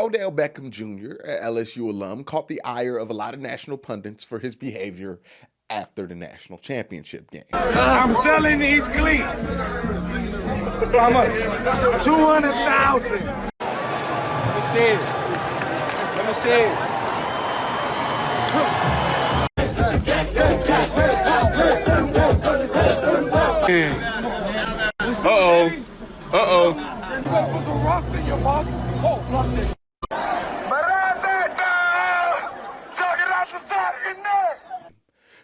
Odell Beckham Jr., an LSU alum, caught the ire of a lot of national pundits for his behavior after the national championship game. I'm selling these cleats. How much? 200,000. Let me see it. Let me see it. Uh-oh. Put the rocks in your pocket. Oh, fuck this.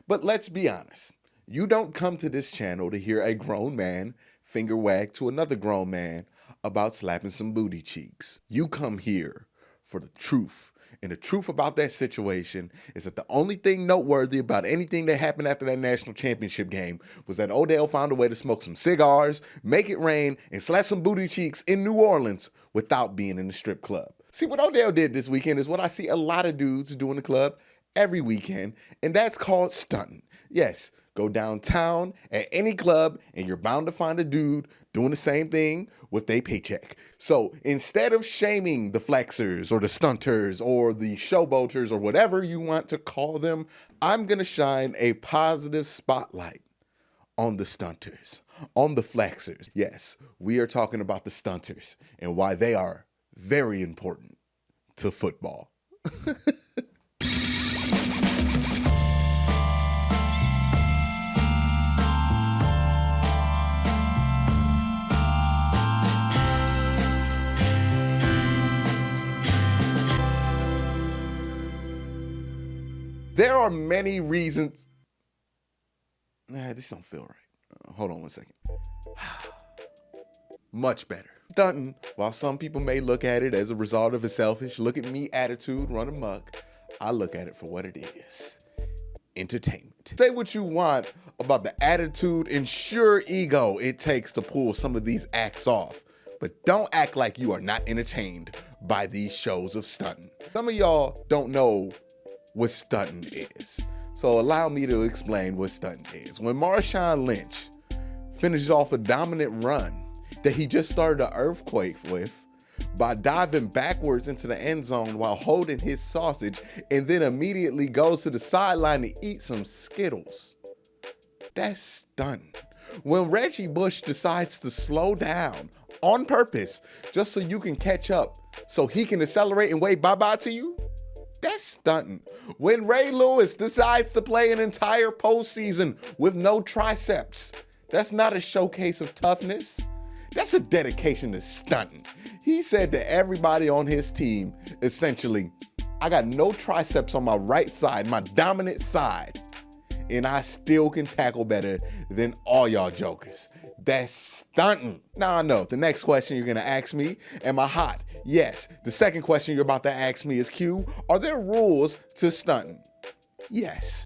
But let's be honest. You don't come to this channel to hear a grown man finger wag to another grown man about slapping some booty cheeks. You come here for the truth. And the truth about that situation is that the only thing noteworthy about anything that happened after that national championship game was that Odell found a way to smoke some cigars, make it rain, and slap some booty cheeks in New Orleans without being in the strip club. See, what Odell did this weekend is what I see a lot of dudes do in the club every weekend, and that's called stunting. Yes, go downtown at any club and you're bound to find a dude doing the same thing with their paycheck. So instead of shaming the flexers or the stunters or the showboaters or whatever you want to call them, I'm gonna shine a positive spotlight on the stunters, on the flexers. Yes, we are talking about the stunters and why they are very important to football. There are many reasons. This don't feel right. Hold on one second. Much better. Stunting, while some people may look at it as a result of a selfish look at me attitude run amok, I look at it for what it is. Entertainment. Say what you want about the attitude and sure ego it takes to pull some of these acts off, but don't act like you are not entertained by these shows of stunting. Some of y'all don't know what stunting is. So allow me to explain what stunting is. When Marshawn Lynch finishes off a dominant run that he just started an earthquake with by diving backwards into the end zone while holding his sausage and then immediately goes to the sideline to eat some Skittles, that's stunting. When Reggie Bush decides to slow down on purpose just so you can catch up so he can accelerate and wave bye-bye to you, that's stunting. When Ray Lewis decides to play an entire postseason with no triceps, that's not a showcase of toughness. That's a dedication to stunting. He said to everybody on his team, essentially, I got no triceps on my right side, my dominant side, and I still can tackle better than all y'all jokers. That's stunting. Now I know the next question you're gonna ask me, am I hot? Yes. The second question you're about to ask me is, Q, are there rules to stunting? Yes.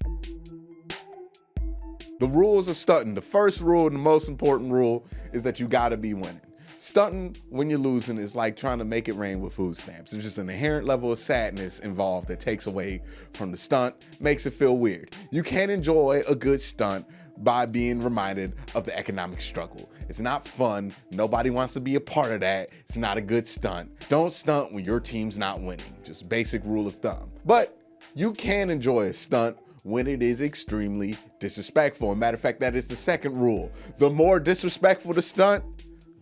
The rules of stunting, the first rule and the most important rule is that you gotta be winning. Stunting when you're losing is like trying to make it rain with food stamps. There's just an inherent level of sadness involved that takes away from the stunt, makes it feel weird. You can't enjoy a good stunt by being reminded of the economic struggle. It's not fun. Nobody wants to be a part of that. It's not a good stunt. Don't stunt when your team's not winning. Just basic rule of thumb. But you can enjoy a stunt when it is extremely disrespectful. Matter of fact, that is the second rule. The more disrespectful the stunt,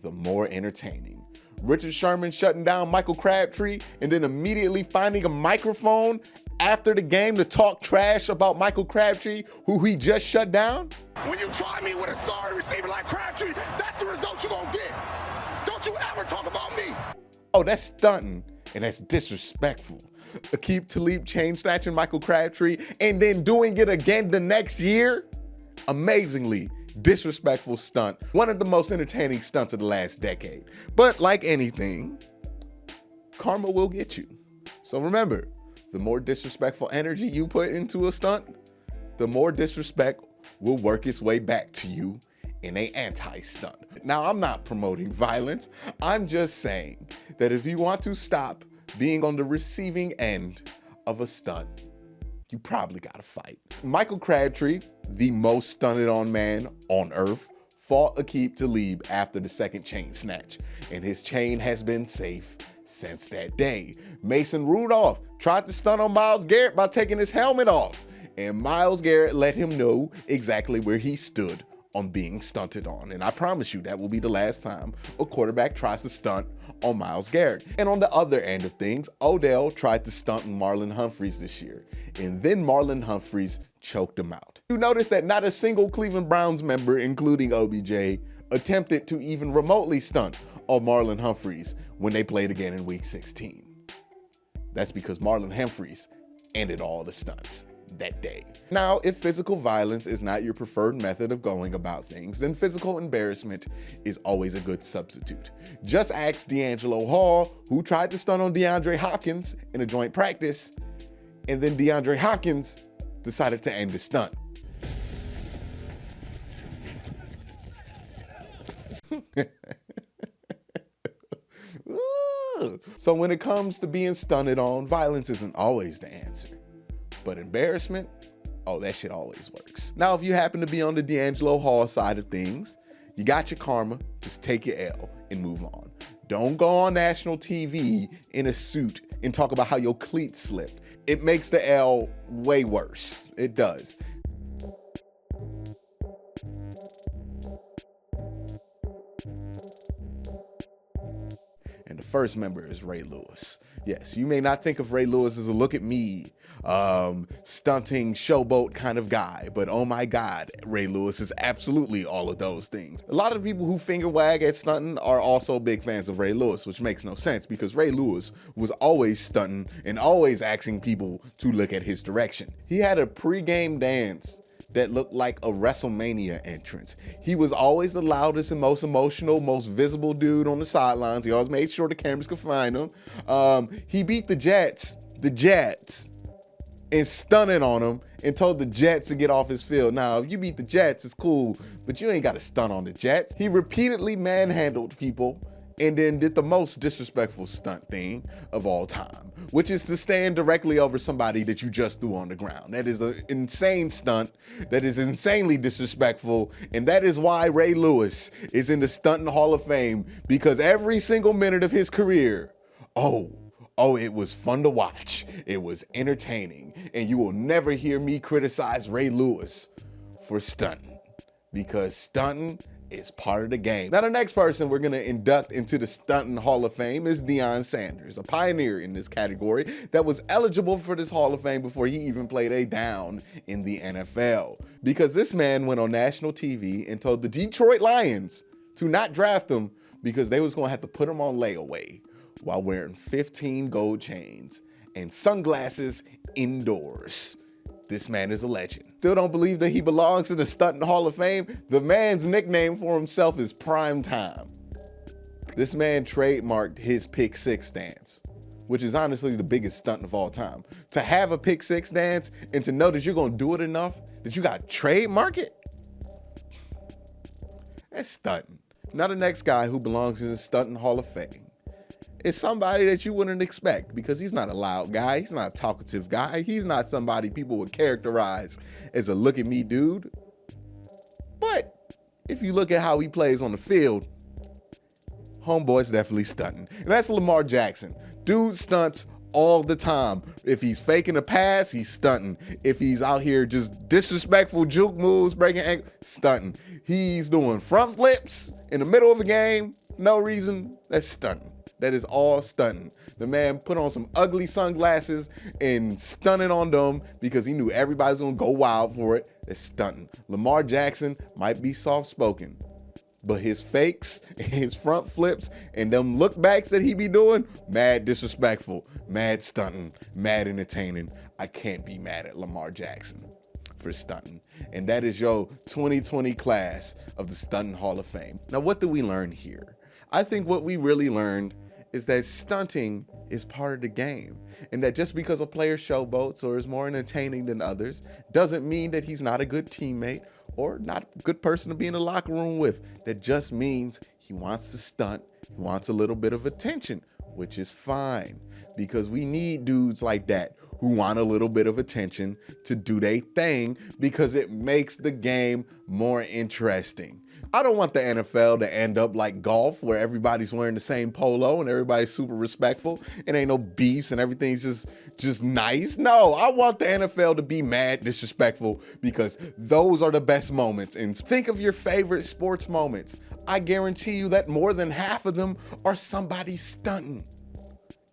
the more entertaining. Richard Sherman shutting down Michael Crabtree and then immediately finding a microphone after the game to talk trash about Michael Crabtree, who he just shut down? When you try me with a sorry receiver like Crabtree, that's the result you're gonna get. Don't you ever talk about me. Oh, that's stunting and that's disrespectful. Aqib Talib chain snatching Michael Crabtree and then doing it again the next year? Amazingly disrespectful stunt. One of the most entertaining stunts of the last decade. But like anything, karma will get you. So remember, the more disrespectful energy you put into a stunt, the more disrespect will work its way back to you in an anti-stunt. Now, I'm not promoting violence. I'm just saying that if you want to stop being on the receiving end of a stunt, you probably gotta fight. Michael Crabtree, the most stunted on man on earth, fought Aqib Talib after the second chain snatch, and his chain has been safe since that day. Mason Rudolph tried to stunt on Myles Garrett by taking his helmet off, and Myles Garrett let him know exactly where he stood on being stunted on. And I promise you that will be the last time a quarterback tries to stunt on Myles Garrett. And on the other end of things, Odell tried to stunt on Marlon Humphreys this year, and then Marlon Humphreys choked him out. You notice that not a single Cleveland Browns member, including OBJ, attempted to even remotely stunt on Marlon Humphreys when they played again in Week 16. That's because Marlon Humphreys ended all the stunts that day. Now, if physical violence is not your preferred method of going about things, then physical embarrassment is always a good substitute. Just ask D'Angelo Hall, who tried to stunt on DeAndre Hopkins in a joint practice, and then DeAndre Hopkins decided to end the stunt. So when it comes to being stunted on, violence isn't always the answer. But embarrassment, oh, that shit always works. Now, if you happen to be on the D'Angelo Hall side of things, you got your karma, just take your L and move on. Don't go on national TV in a suit and talk about how your cleats slipped. It makes the L way worse. It does. And the first member is Ray Lewis. Yes, you may not think of Ray Lewis as a look at me, stunting, showboat kind of guy, but oh my God, Ray Lewis is absolutely all of those things. A lot of people who finger wag at stunting are also big fans of Ray Lewis, which makes no sense because Ray Lewis was always stunting and always asking people to look at his direction. He had a pre-game dance that looked like a WrestleMania entrance. He was always the loudest and most emotional, most visible dude on the sidelines. He always made sure the cameras could find him. He beat the Jets, and stunted on them and told the Jets to get off his field. Now, if you beat the Jets, it's cool, but you ain't got to stunt on the Jets. He repeatedly manhandled people and then did the most disrespectful stunt thing of all time, which is to stand directly over somebody that you just threw on the ground. That is an insane stunt. That is insanely disrespectful. And that is why Ray Lewis is in the Stunting Hall of Fame, because every single minute of his career, it was fun to watch. It was entertaining. And you will never hear me criticize Ray Lewis for stunting, because stunting is part of the game. Now, the next person we're gonna induct into the Stunting Hall of Fame is Deion Sanders, a pioneer in this category that was eligible for this Hall of Fame before he even played a down in the NFL. Because this man went on national TV and told the Detroit Lions to not draft him because they was gonna have to put him on layaway while wearing 15 gold chains and sunglasses indoors. This man is a legend. Still don't believe that he belongs in the Stunting Hall of Fame? The man's nickname for himself is Prime Time. This man trademarked his pick six dance, which is honestly the biggest stunt of all time. To have a pick six dance and to know that you're gonna do it enough that you got to trademark it, that's stunting. Now the next guy who belongs in the Stunting Hall of Fame is somebody that you wouldn't expect, because he's not a loud guy. He's not a talkative guy. He's not somebody people would characterize as a look at me dude. But if you look at how he plays on the field, homeboy's definitely stunting. And that's Lamar Jackson. Dude stunts all the time. If he's faking a pass, he's stunting. If he's out here just disrespectful juke moves, breaking ankles, stunting. He's doing front flips in the middle of a game, no reason, that's stunting. That is all stunting. The man put on some ugly sunglasses and stunted on them because he knew everybody's gonna go wild for it. That's stunting. Lamar Jackson might be soft-spoken, but his fakes, his front flips, and them look backs that he be doing, mad disrespectful, mad stunting, mad entertaining. I can't be mad at Lamar Jackson for stunting. And that is your 2020 class of the Stunting Hall of Fame. Now, what did we learn here? I think what we really learned is that stunting is part of the game, and that just because a player showboats or is more entertaining than others doesn't mean that he's not a good teammate or not a good person to be in the locker room with. That just means he wants to stunt, he wants a little bit of attention, which is fine, because we need dudes like that who want a little bit of attention to do their thing because it makes the game more interesting. I don't want the NFL to end up like golf where everybody's wearing the same polo and everybody's super respectful and ain't no beefs and everything's just nice. No, I want the NFL to be mad, disrespectful, because those are the best moments. And think of your favorite sports moments. I guarantee you that more than half of them are somebody stunting.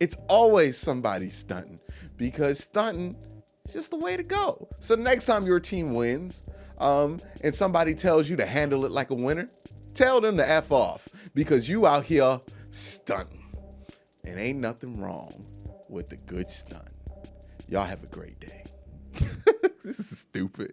It's always somebody stunting because stunting is just the way to go. So next time your team wins, and somebody tells you to handle it like a winner, tell them to F off because you out here stunting. And ain't nothing wrong with a good stunt. Y'all have a great day. This is stupid.